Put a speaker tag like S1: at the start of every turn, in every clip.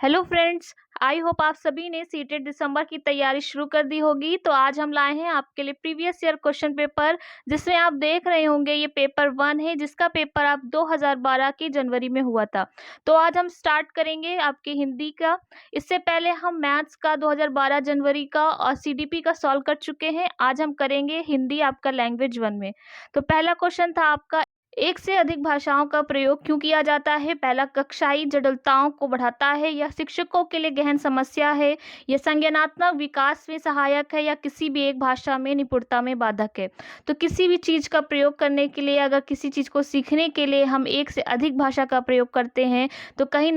S1: Hello friends. I hope आप सभी ने सीटेट दिसंबर की तैयारी शुरू कर दी होगी। तो आज हम लाए हैं आपके लिए प्रीवियस ईयर क्वेश्चन पेपर, जिसमें आप देख रहे होंगे ये पेपर 1 है, जिसका पेपर आप 2012 की जनवरी में हुआ था। तो आज हम स्टार्ट करेंगे आपके हिंदी का। इससे पहले हम मैथ्स का 2012 जनवरी का और सीडीपी का सॉल्व कर चुके हैं। आज हम करेंगे हिंदी आपका लैंग्वेज 1 में। तो पहला क्वेश्चन था आपका, एक से अधिक भाषाओं का प्रयोग क्यों किया जाता है? पहला, कक्षाई जटिलताओं को बढ़ाता है, या शिक्षकों के लिए गहन समस्या है, या संज्ञानात्मक विकास में सहायक है, या किसी भी एक भाषा में निपुणता में बाधक है। तो किसी भी चीज़ का प्रयोग करने के लिए, अगर किसी चीज़ को सीखने के लिए हम एक से अधिक भाषा का प्रयोग करते हैं, तो कहीं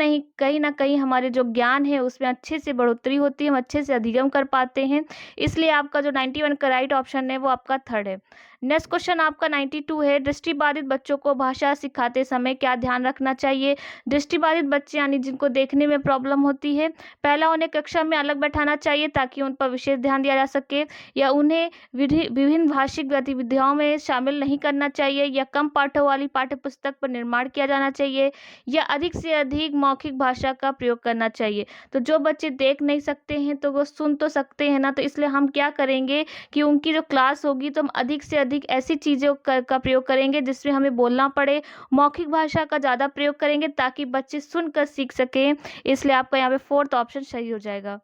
S1: ना कहीं हमारे जो ज्ञान है उसमें अच्छे से बढ़ोतरी होती है, हम अच्छे से अधिगम कर पाते हैं। इसलिए आपका जो 91 का राइट ऑप्शन है वो आपका थर्ड है। नेक्स्ट क्वेश्चन आपका 92 है, दृष्टिबाधित बच्चों को भाषा सिखाते समय क्या ध्यान रखना चाहिए? दृष्टिबाधित बच्चे यानी जिनको देखने में प्रॉब्लम होती है, पहला, उन्हें कक्षा में अलग बैठाना चाहिए ताकि उन पर विशेष ध्यान दिया जा सके, या उन्हें विभिन्न भाषिक गतिविधियों में शामिल नहीं करना चाहिए, या कम पाठों वाली पाठ्य पुस्तक पर निर्माण किया जाना चाहिए, या अधिक से अधिक मौखिक भाषा का प्रयोग करना चाहिए। तो जो बच्चे देख नहीं सकते हैं तो वो सुन तो सकते हैं ना, तो इसलिए हम क्या करेंगे कि उनकी जो क्लास होगी तो हम अधिक से अधिक ऐसी चीज़ों का प्रयोग करेंगे जिसमें हमें बोलना पड़े, मौखिक भाषा का ज़्यादा प्रयोग करेंगे ताकि बच्चे सुनकर सीख सकें। इसलिए आपका यहाँ पे फोर्थ ऑप्शन सही हो जाएगा।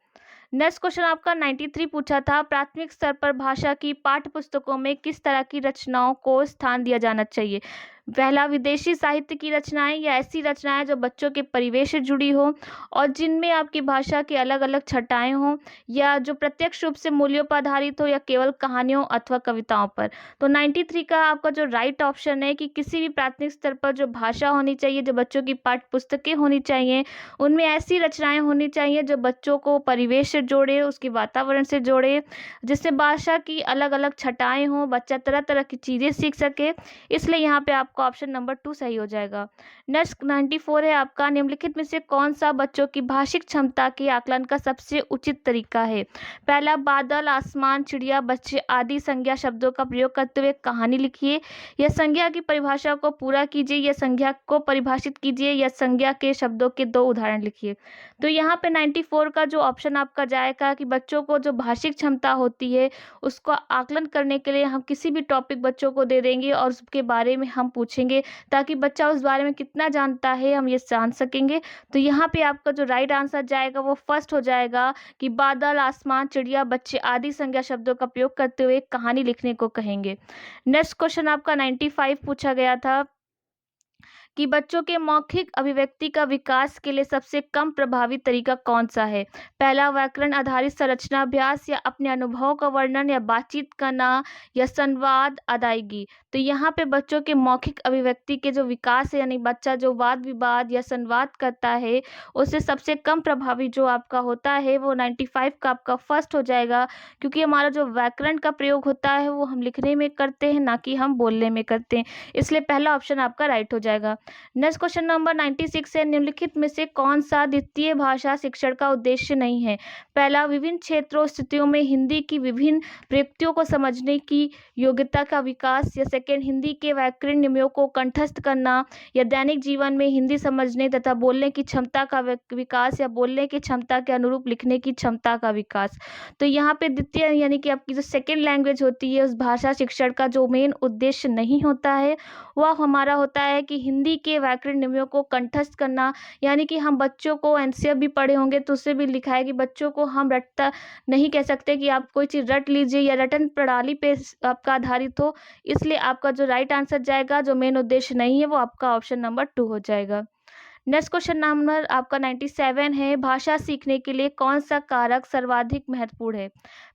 S1: नेक्स्ट क्वेश्चन आपका 93 पूछा था, प्राथमिक स्तर पर भाषा की पाठ्य पुस्तकों में किस तरह की रचनाओं को स्थान दिया जाना चाहिए? पहला, विदेशी साहित्य की रचनाएं, या ऐसी रचनाएं जो बच्चों के परिवेश से जुड़ी हो और जिनमें आपकी भाषा की अलग अलग छटाएं हों, या जो प्रत्यक्ष रूप से मूल्यों पर आधारित हो, या केवल कहानियों अथवा कविताओं पर। तो 93 का आपका जो राइट ऑप्शन है कि किसी भी प्राथमिक स्तर पर जो भाषा होनी चाहिए, जो बच्चों की पाठ्य पुस्तकें होनी चाहिए, उनमें ऐसी रचनाएं होनी चाहिए जो बच्चों को परिवेश से जोड़े, उसके वातावरण से जोड़े, जिससे भाषा की अलग अलग छटाएं हों, बच्चा तरह तरह की चीज़ें सीख सके। इसलिए यहाँ पे आपका ऑप्शन नंबर 2 सही हो जाएगा। नेक्स्ट 94 है आपका, निम्नलिखित में से कौन सा बच्चों की भाषिक क्षमता के आकलन का सबसे उचित तरीका है? पहला, बादल, आसमान, चिड़िया, बच्चे आदि संज्ञा शब्दों का प्रयोग करते हुए कहानी लिखिए, या संज्ञा की परिभाषा को पूरा कीजिए, या संज्ञा को परिभाषित कीजिए, या संज्ञा के शब्दों के 2 उदाहरण लिखिए। तो यहाँ पे 94 का जो ऑप्शन आपका जाएगा कि बच्चों को जो भाषिक क्षमता होती है उसको आकलन करने के लिए हम किसी भी टॉपिक बच्चों को दे देंगे और उसके बारे में हम पूछेंगे, ताकि बच्चा उस बारे में कितना जानता है हम ये जान सकेंगे। तो यहाँ पे आपका जो राइट आंसर जाएगा वो फर्स्ट हो जाएगा कि बादल, आसमान, चिड़िया, बच्चे आदि संज्ञा शब्दों का प्रयोग करते हुए कहानी लिखने को कहेंगे। नेक्स्ट क्वेश्चन आपका 95 पूछा गया था कि बच्चों के मौखिक अभिव्यक्ति का विकास के लिए सबसे कम प्रभावी तरीका कौन सा है? पहला, व्याकरण आधारित संरचना अभ्यास, या अपने अनुभवों का वर्णन, या बातचीत करना, या संवाद अदायगी। तो यहाँ पे बच्चों के मौखिक अभिव्यक्ति के जो विकास है, यानी बच्चा जो वाद विवाद या संवाद करता है, उससे सबसे कम प्रभावी जो आपका होता है वो 95 का आपका फर्स्ट हो जाएगा, क्योंकि हमारा जो व्याकरण का प्रयोग होता है वो हम लिखने में करते हैं, ना कि हम बोलने में करते हैं। इसलिए पहला ऑप्शन आपका राइट हो जाएगा। नेक्स्ट क्वेश्चन नंबर 96 है, निम्नलिखित में से कौन सा द्वितीय भाषा शिक्षण का उद्देश्य नहीं है? पहला, विभिन्न क्षेत्रों स्थितियों में हिंदी की विभिन्न प्रयुक्तियों को समझने की योग्यता का विकास, या सेकेंड, हिंदी के व्याकरण नियमों को कंठस्थ करना, या दैनिक जीवन में हिंदी समझने तथा बोलने की क्षमता का विकास, या बोलने की क्षमता के अनुरूप लिखने की क्षमता का विकास। तो यहाँ पे द्वितीय यानी कि आपकी जो सेकेंड लैंग्वेज होती है उस भाषा शिक्षण का जो मेन उद्देश्य नहीं होता है वह हमारा होता है कि हिंदी के व्याकरण नियमों को कंठस्थ करना, यानी कि हम बच्चों को एनसीईआरटी भी पढ़े होंगे तो उससे भी लिखा है कि बच्चों को हम रटता नहीं कह सकते कि आप कोई चीज़ रट लीजिए या रटन प्रणाली पे आपका आधारित हो। इसलिए आपका जो राइट आंसर जाएगा, जो मेन उद्देश्य नहीं है, वो आपका ऑप्शन नंबर 2 हो जाएगा। नेक्स्ट क्वेश्चन नंबर आपका 97 है, भाषा सीखने के लिए कौन सा कारक सर्वाधिक महत्वपूर्ण है?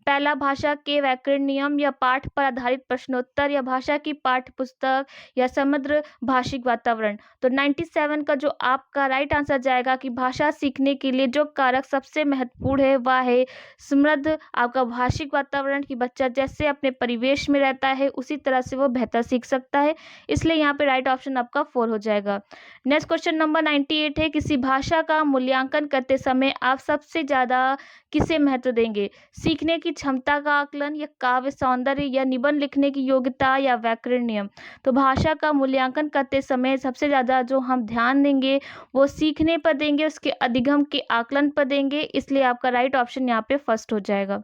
S1: पहला, भाषा के व्याकरण नियम या पाठ पर आधारित प्रश्नोत्तर, या भाषा की पाठ्य पुस्तक, या समग्र भाषिक वातावरण। तो 97 का जो आपका राइट आंसर जाएगा कि भाषा सीखने के लिए जो कारक सबसे महत्वपूर्ण है वह है समृद्ध आपका भाषिक वातावरण, कि बच्चा जैसे अपने परिवेश में रहता है उसी तरह से वो बेहतर सीख सकता है। इसलिए यहाँ पे राइट ऑप्शन आपका 4 हो जाएगा। नेक्स्ट क्वेश्चन नंबर 98 है, किसी भाषा का मूल्यांकन करते समय आप सबसे ज़्यादा किसे महत्व देंगे? सीखने की की क्षमता का आकलन या काव्य सौंदर्य या निबंध लिखने की योग्यता या व्याकरण नियम। तो भाषा का मूल्यांकन करते समय सबसे ज़्यादा जो हम ध्यान देंगे वो सीखने पर देंगे, उसके अधिगम के आकलन पर देंगे, इसलिए आपका राइट ऑप्शन यहाँ पे फर्स्ट हो जाएगा।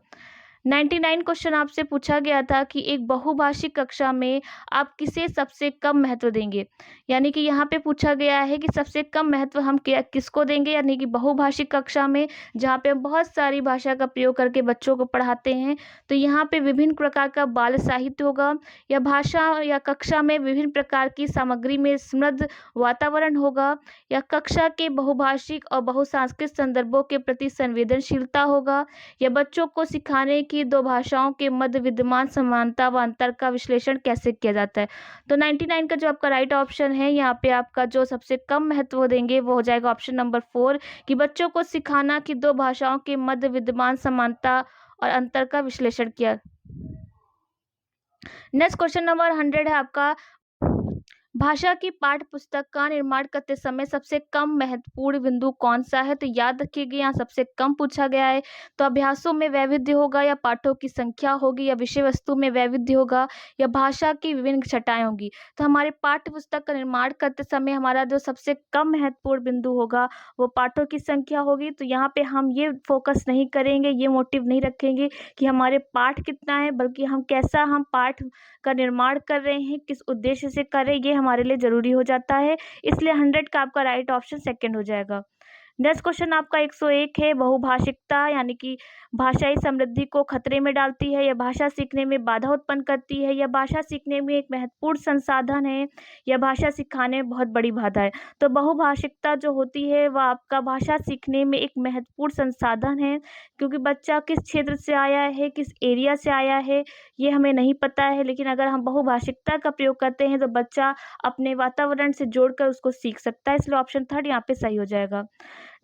S1: 99 क्वेश्चन आपसे पूछा गया था कि एक बहुभाषिक कक्षा में आप किसे सबसे कम महत्व देंगे। यानी कि यहाँ पे पूछा गया है कि सबसे कम महत्व हम किसको देंगे, यानी कि बहुभाषिक कक्षा में जहाँ पे हम बहुत सारी भाषा का प्रयोग करके बच्चों को पढ़ाते हैं। तो यहाँ पे विभिन्न प्रकार का बाल साहित्य होगा, या भाषा या कक्षा में विभिन्न प्रकार की सामग्री में समृद्ध वातावरण होगा, या कक्षा के बहुभाषिक और बहुसांस्कृतिक संदर्भों के प्रति संवेदनशीलता होगा, या बच्चों को सिखाने की दो भाषाओं के मध्य विद्यमान समानता व अंतर का विश्लेषण कैसे किया जाता है। तो 99 का जो आपका राइट ऑप्शन है, यहाँ पे आपका जो सबसे कम महत्व देंगे वो हो जाएगा ऑप्शन नंबर 4, कि बच्चों को सिखाना कि दो भाषाओं के मध्य विद्यमान समानता और अंतर का विश्लेषण किया। नेक्स्ट क्वेश्चन नंबर 100 है आपका, भाषा की पाठ्य पुस्तक का निर्माण करते समय सबसे कम महत्वपूर्ण बिंदु कौन सा है। तो याद रखिएगा यहाँ सबसे कम पूछा गया है। तो अभ्यासों में वैविध्य होगा, या पाठों की संख्या होगी, या विषय वस्तु में वैविध्य होगा, या भाषा की विभिन्न छटाएं होंगी। तो हमारे पाठ्य पुस्तक का निर्माण करते समय हमारा जो सबसे कम महत्वपूर्ण बिंदु होगा वो पाठों की संख्या होगी। तो यहाँ पे हम ये फोकस नहीं करेंगे, ये मोटिव नहीं रखेंगे कि हमारे पाठ कितना है, बल्कि हम कैसा हम पाठ का निर्माण कर रहे हैं, किस उद्देश्य से कर रहे हैं, ये हमारे लिए जरूरी हो जाता है। इसलिए 100 का आपका राइट ऑप्शन सेकंड हो जाएगा। नेक्स्ट क्वेश्चन आपका 101 है, बहुभाषिकता यानी कि भाषाई समृद्धि को खतरे में डालती है, या भाषा सीखने में बाधा उत्पन्न करती है, या भाषा सीखने में एक महत्वपूर्ण संसाधन है, या भाषा सिखाने में बहुत बड़ी बाधा है। तो बहुभाषिकता जो होती है वह आपका भाषा सीखने में एक महत्वपूर्ण संसाधन है, क्योंकि बच्चा किस क्षेत्र से आया है, किस एरिया से आया है, ये हमें नहीं पता है। लेकिन अगर हम बहुभाषिकता का प्रयोग करते हैं तो बच्चा अपने वातावरण से जोड़कर उसको सीख सकता है, इसलिए ऑप्शन 3 यहाँ पे सही हो जाएगा।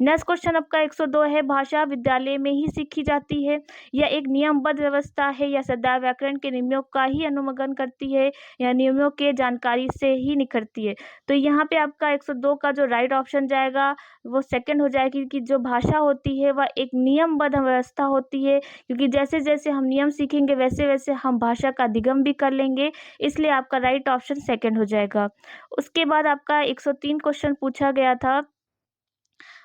S1: नेक्स्ट क्वेश्चन आपका 102 है, भाषा विद्यालय में ही सीखी जाती है, या एक नियमबद्ध व्यवस्था है, या सदा व्याकरण के नियमों का ही अनुगमन करती है, या नियमों के जानकारी से ही निखरती है। तो यहाँ पे आपका 102 का जो राइट ऑप्शन जाएगा वो सेकंड हो जाएगी, कि जो भाषा होती है वह एक नियमबद्ध व्यवस्था होती है, क्योंकि जैसे जैसे हम नियम सीखेंगे वैसे वैसे हम भाषा का अधिगम भी कर लेंगे, इसलिए आपका राइट ऑप्शन सेकंड हो जाएगा। उसके बाद आपका 103 क्वेश्चन पूछा गया था,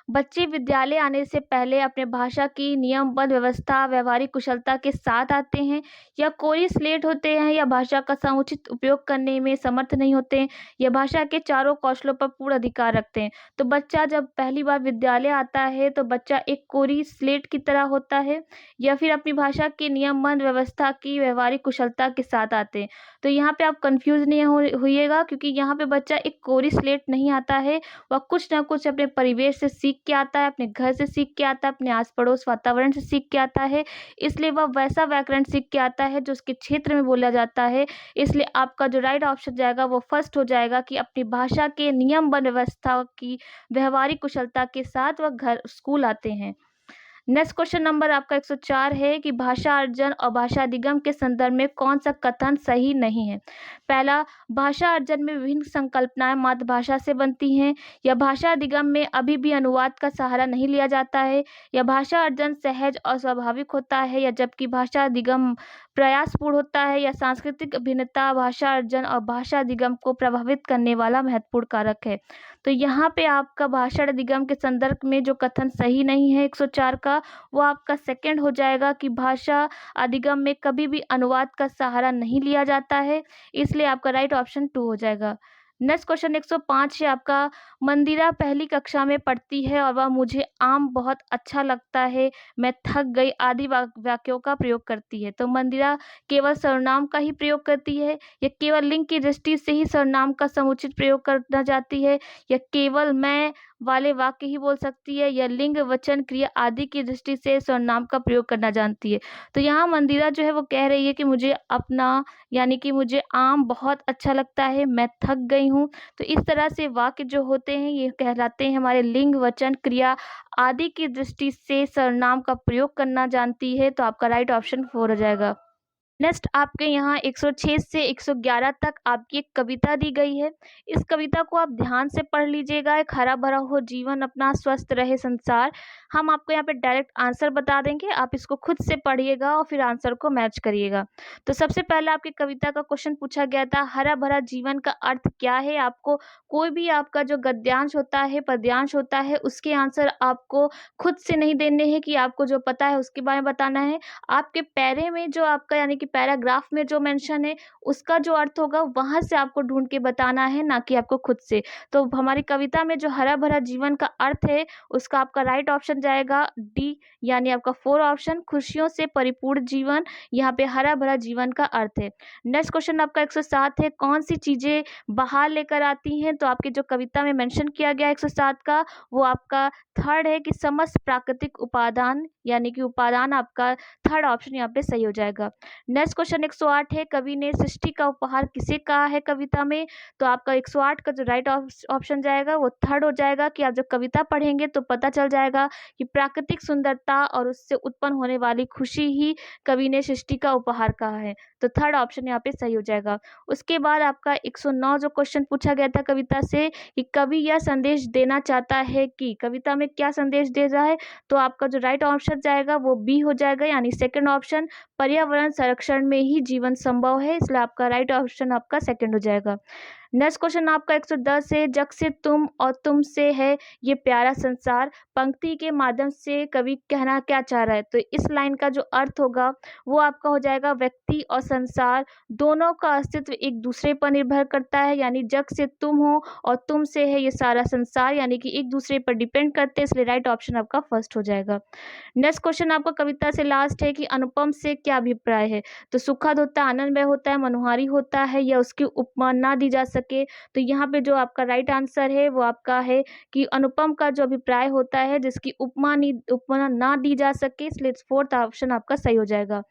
S1: बच्चे विद्यालय आने से पहले अपने भाषा की नियमबद्ध व्यवस्था व्यवहारिक कुशलता के साथ आते हैं, या कोरी स्लेट होते हैं, या भाषा का समुचित उपयोग करने में समर्थ नहीं होते हैं, या भाषा के चारों कौशलों पर पूर्ण अधिकार रखते हैं। तो बच्चा जब पहली बार विद्यालय आता है तो बच्चा एक कोरी स्लेट की तरह होता है, या फिर अपनी भाषा की नियमबद्ध व्यवस्था की व्यवहारिक कुशलता के साथ आते हैं। तो यहाँ पे आप कंफ्यूज नहीं होइएगा, क्योंकि यहाँ पे बच्चा एक कोरी स्लेट नहीं आता है, वह कुछ ना कुछ अपने परिवेश से सीख के आता है, अपने घर से सीख के आता है, अपने आस पड़ोस वातावरण से सीख के आता है, इसलिए वह वैसा व्याकरण सीख के आता है जो उसके क्षेत्र में बोला जाता है। इसलिए आपका जो राइट ऑप्शन जाएगा वो फर्स्ट हो जाएगा, कि अपनी भाषा के नियमबद्ध व्यवस्था की व्यवहारिक कुशलता के साथ वह घर स्कूल आते हैं। नेक्स्ट क्वेश्चन नंबर आपका 104 है, कि भाषा अर्जन और भाषा अधिगम के संदर्भ में कौन सा कथन सही नहीं है। पहला, भाषा अर्जन में विभिन्न संकल्पनाएं मातृभाषा से बनती हैं, या भाषा अधिगम में अभी भी अनुवाद का सहारा नहीं लिया जाता है, या भाषा अर्जन सहज और स्वाभाविक होता है, या जबकि भाषा अधिगम प्रयासपूर्ण होता है, या सांस्कृतिक भिन्नता भाषा अर्जन और भाषा अधिगम को प्रभावित करने वाला महत्वपूर्ण कारक है। तो यहाँ पे आपका भाषा अधिगम के संदर्भ में जो कथन सही नहीं है 104 का, वो आपका सेकंड हो जाएगा, कि भाषा अधिगम में कभी भी अनुवाद का सहारा नहीं लिया जाता है, इसलिए आपका राइट ऑप्शन 2 हो जाएगा। नेक्स्ट क्वेश्चन 105 है आपका, मंदिरा पहली कक्षा में पढ़ती है और वह मुझे आम बहुत अच्छा लगता है, मैं थक गई आदि वाक्यों का प्रयोग करती है। तो मंदिरा केवल सर्वनाम का ही प्रयोग करती है, या केवल लिंग की दृष्टि से ही सर्वनाम का समुचित प्रयोग करना चाहती है, या केवल मैं वाले वाक्य ही बोल सकती है, या लिंग वचन क्रिया आदि की दृष्टि से सर्वनाम का प्रयोग करना जानती है। तो यहाँ मंदिरा जो है वो कह रही है कि मुझे अपना यानी कि मुझे आम बहुत अच्छा लगता है, मैं थक गई हूँ। तो इस तरह से वाक्य जो होते हैं ये कहलाते हैं हमारे लिंग वचन क्रिया आदि की दृष्टि से सर्वनाम का प्रयोग करना जानती है। तो आपका राइट ऑप्शन 4 हो जाएगा। नेक्स्ट आपके यहाँ 106 से 111 तक आपकी एक कविता दी गई है। इस कविता को आप ध्यान से पढ़ लीजिएगा। एक हरा-भरा हो जीवन अपना, स्वस्थ रहे संसार। हम आपको यहाँ पे डायरेक्ट आंसर बता देंगे, आप इसको खुद से पढ़िएगा और फिर आंसर को मैच करिएगा। तो सबसे पहले आपकी कविता का क्वेश्चन पूछा गया था, हरा-भरा जीवन का अर्थ क्या है? आपको कोई भी आपका जो गद्यांश होता है, पद्यांश होता है, उसके आंसर आपको खुद से नहीं देने हैं कि आपको जो पता है उसके बारे में बताना है। आपके पैरे में जो आपका यानी कि पैराग्राफ में जो मेंशन है, उसका जो अर्थ होगा वहाँ से आपको ढूँढ के बताना है, ना कि आपको खुद से। तो हमारी कविता में जो हरा-भरा जीवन का अर्थ है, उसका आपका राइट ऑप्शन जाएगा डी, यानी आपका 4 ऑप्शन, खुशियों से परिपूर्ण जीवन। यहाँ पे हरा-भरा जीवन का अर्थ है। नेक्स्ट क्वेश्चन आपका 107 है, कौन-सी चीज़ें बाहर लेकर आती हैं? तो आपकी जो कविता में मेंशन किया गया 107 का, वो आपका थर्ड है कि समस्त प्राकृतिक उपादान, यानी कि उपादान आपका थर्ड ऑप्शन यहाँ पे सही हो जाएगा। नेक्स्ट क्वेश्चन 108 है, कवि ने सृष्टि का उपहार किसे कहा है कविता में? तो आपका 108 का जो राइट ऑप्शन जाएगा वो थर्ड हो जाएगा कि आप जब कविता पढ़ेंगे तो पता चल जाएगा कि प्राकृतिक सुंदरता और उससे उत्पन्न होने वाली खुशी ही कवि ने सृष्टि का उपहार कहा है। तो थर्ड ऑप्शन यहाँ पे सही हो जाएगा। उसके बाद आपका 109 जो क्वेश्चन पूछा गया था कविता से कि कवि यह संदेश देना चाहता है कि, कविता में क्या संदेश दे रहा है? तो आपका जो राइट ऑप्शन जाएगा वो बी हो जाएगा, यानी सेकंड ऑप्शन, पर्यावरण संरक्षण में ही जीवन संभव है, इसलिए आपका राइट ऑप्शन आपका सेकंड हो जाएगा। नेक्स्ट क्वेश्चन आपका 110 है, जग से तुम और तुम से है ये प्यारा संसार, पंक्ति के माध्यम से कवि कहना क्या चाह रहा है? तो इस लाइन का जो अर्थ होगा वो आपका हो जाएगा व्यक्ति और संसार दोनों का अस्तित्व एक दूसरे पर निर्भर करता है, यानी जग से तुम हो और तुम से है ये सारा संसार, यानी कि एक दूसरे पर डिपेंड करते हैं, इसलिए राइट ऑप्शन आपका फर्स्ट हो जाएगा। नेक्स्ट क्वेश्चन आपका कविता से लास्ट है कि अनुपम से क्या अभिप्राय है? तो सुखद होता है, आनंदमय होता है, मनोहारी होता है, या उसकी उपमा ना दी जा सके? तो यहाँ पे जो आपका राइट आंसर है वो आपका है कि अनुपम का जो अभिप्राय होता है जिसकी उपमा ना दी जा सके, इसलिए फोर्थ ऑप्शन आपका सही हो जाएगा।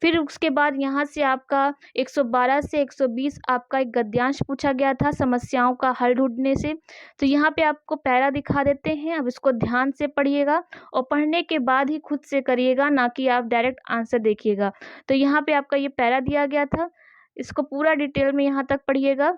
S1: फिर उसके बाद यहाँ से आपका 112 से 120 आपका एक गद्यांश पूछा गया था समस्याओं का हल ढूंढने से। तो यहाँ पे आपको पैरा दिखा देते हैं, अब इसको ध्यान से पढ़िएगा और पढ़ने के बाद ही खुद से करिएगा, ना कि आप डायरेक्ट आंसर देखिएगा। तो यहाँ पे आपका ये पैरा दिया गया था, इसको पूरा डिटेल में यहाँ तक पढ़िएगा।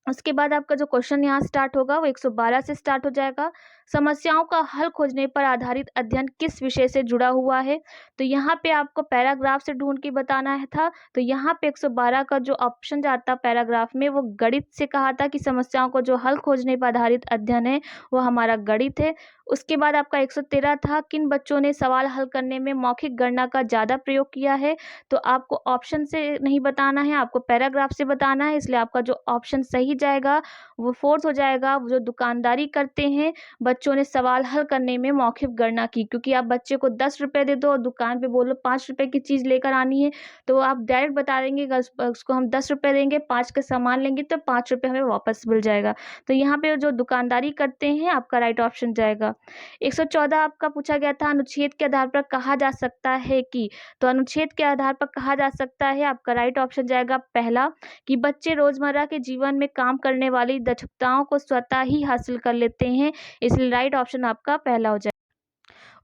S1: उसके बाद आपका जो क्वेश्चन यहाँ स्टार्ट होगा वो 112 से स्टार्ट हो जाएगा। समस्याओं का हल खोजने पर आधारित अध्ययन किस विषय से जुड़ा हुआ है? तो यहाँ पे आपको पैराग्राफ से ढूंढ के बताना है था। तो यहाँ पे 112 का जो ऑप्शन जाता पैराग्राफ में वो गणित से कहा था कि समस्याओं को जो हल खोजने पर आधारित अध्ययन है वो हमारा गणित है। उसके बाद आपका 113 था, किन बच्चों ने सवाल हल करने में मौखिक गणना का ज़्यादा प्रयोग किया है? तो आपको ऑप्शन से नहीं बताना है, आपको पैराग्राफ से बताना है, इसलिए आपका जो ऑप्शन सही जाएगा वो फोर्थ हो जाएगा। वो जो दुकानदारी करते हैं, बच्चों ने सवाल हल करने में मौखिक गणना की, क्योंकि आप बच्चे को 10 रुपये दे दो और दुकान पे बोलो 5 रुपये की चीज़ लेकर आनी है, तो आप डायरेक्ट बता देंगे उसको हम 10 रुपये देंगे, 5 का सामान लेंगे तो 5 रुपये हमें वापस मिल जाएगा। तो यहाँ पे जो दुकानदारी करते हैं आपका राइट ऑप्शन जाएगा। 114 आपका पूछा गया था, अनुच्छेद के आधार पर कहा जा सकता है कि, तो अनुच्छेद के आधार पर कहा जा सकता है आपका राइट ऑप्शन जाएगा पहला कि बच्चे रोजमर्रा के जीवन में काम करने वाली दक्षताओं को स्वतः ही हासिल कर लेते हैं, इसलिए राइट ऑप्शन आपका पहला हो जाएगा।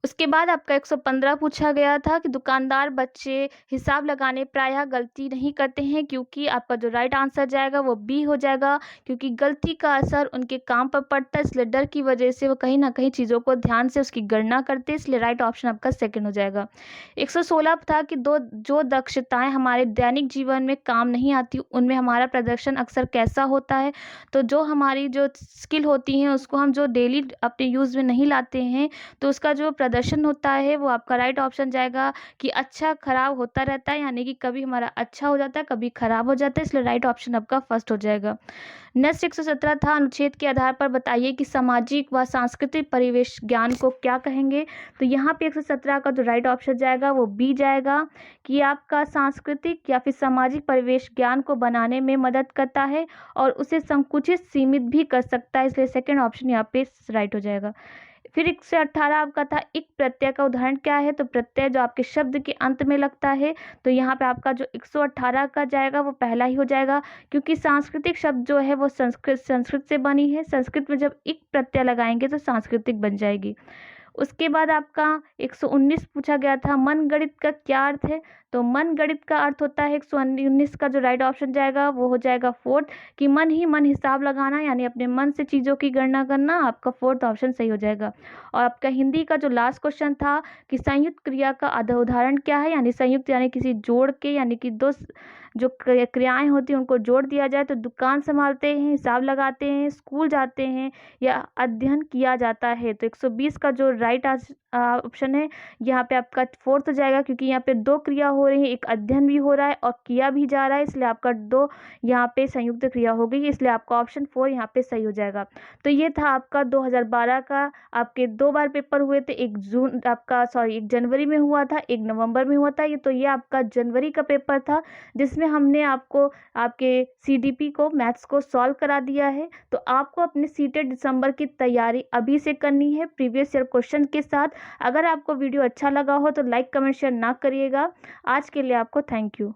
S1: उसके बाद आपका 115 पूछा गया था कि दुकानदार बच्चे हिसाब लगाने प्रायः गलती नहीं करते हैं, क्योंकि आपका जो राइट आंसर जाएगा वो बी हो जाएगा, क्योंकि गलती का असर उनके काम पर पड़ता है, इसलिए डर की वजह से वो कहीं ना कहीं चीज़ों को ध्यान से उसकी गणना करते हैं, इसलिए राइट ऑप्शन आपका सेकंड हो जाएगा। 116 था कि जो दक्षताएं हमारे दैनिक जीवन में काम नहीं आती उनमें हमारा प्रदर्शन अक्सर कैसा होता है? तो जो हमारी जो स्किल होती हैं उसको हम जो डेली अपने यूज़ में नहीं लाते हैं, तो उसका जो प्रदर्शन होता है वो आपका राइट ऑप्शन जाएगा कि अच्छा खराब होता रहता है, यानी कि कभी हमारा अच्छा हो जाता है, कभी खराब हो जाता है, इसलिए राइट ऑप्शन आपका फर्स्ट हो जाएगा। नेक्स्ट 117 था, अनुच्छेद के आधार पर बताइए कि सामाजिक व सांस्कृतिक परिवेश ज्ञान को क्या कहेंगे? तो यहाँ पे 117 का जो राइट ऑप्शन जाएगा वो बी जाएगा कि आपका सांस्कृतिक या फिर सामाजिक परिवेश ज्ञान को बनाने में मदद करता है और उसे संकुचित सीमित भी कर सकता है, इसलिए सेकेंड ऑप्शन यहाँ पे राइट हो जाएगा। फिर 118 आपका था, एक प्रत्यय का उदाहरण क्या है? तो प्रत्यय जो आपके शब्द के अंत में लगता है, तो यहाँ पे आपका जो 118 का जाएगा वो पहला ही हो जाएगा, क्योंकि सांस्कृतिक शब्द जो है वो संस्कृत से बनी है, संस्कृत में जब एक प्रत्यय लगाएंगे तो सांस्कृतिक बन जाएगी। उसके बाद आपका 119 पूछा गया था, मन गणित का क्या अर्थ है? तो मन गणित का अर्थ होता है 119 का जो राइट ऑप्शन जाएगा वो हो जाएगा फोर्थ, कि मन ही मन हिसाब लगाना, यानी अपने मन से चीज़ों की गणना करना। आपका फोर्थ ऑप्शन सही हो जाएगा। और आपका हिंदी का जो लास्ट क्वेश्चन था कि संयुक्त क्रिया का आधा उदाहरण क्या है? यानी संयुक्त यानी किसी जोड़ के, यानी कि दो जो क्रियाएं होती हैं उनको जोड़ दिया जाए। तो दुकान संभालते हैं, हिसाब लगाते हैं, स्कूल जाते हैं या अध्ययन किया जाता है। तो 120 का जो राइट ऑप्शन है यहाँ पे आपका फोर्थ हो जाएगा, क्योंकि यहाँ पे दो क्रिया हो रही है, एक अध्ययन भी हो रहा है और किया भी जा रहा है, इसलिए आपका दो यहाँ पे संयुक्त क्रिया हो गई, इसलिए आपका ऑप्शन 4 यहाँ पे सही हो जाएगा। तो ये था आपका 2012 का। आपके 2 बार पेपर हुए थे, एक जनवरी में हुआ था, एक नवंबर में हुआ था। ये आपका जनवरी का पेपर था, जिसमें हमने आपको आपके सीडीपी को, मैथ्स को सॉल्व करा दिया है। तो आपको अपने सीटेट दिसंबर की तैयारी अभी से करनी है प्रीवियस ईयर क्वेश्चन के साथ। अगर आपको वीडियो अच्छा लगा हो तो लाइक कमेंट शेयर ना करिएगा। आज के लिए आपको थैंक यू।